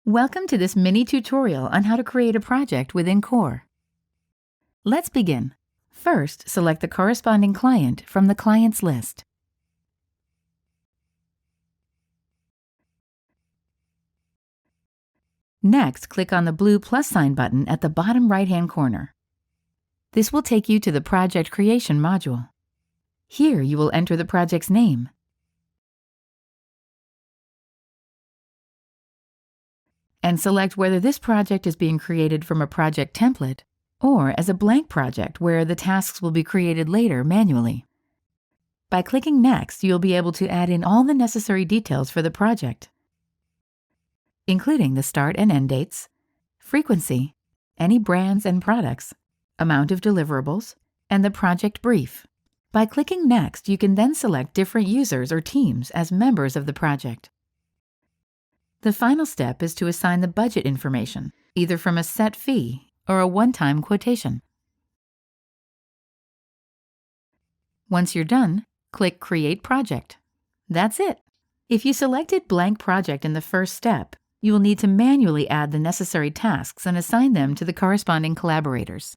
Welcome to this mini tutorial on how to create a project within COR. Let's begin. First, select the corresponding client from the clients list. Next, click on the blue plus sign button at the bottom right-hand corner. This will take you to the Project Creation module. Here you will enter the project's name, and select whether this project is being created from a project template or as a blank project where the tasks will be created later manually. By clicking Next, you'll be able to add in all the necessary details for the project, including the start and end dates, frequency, any brands and products, amount of deliverables, and the project brief. By clicking Next, you can then select different users or teams as members of the project. The final step is to assign the budget information, either from a set fee or a one-time quotation. Once you're done, click Create Project. That's it. If you selected Blank Project in the first step, you will need to manually add the necessary tasks and assign them to the corresponding collaborators.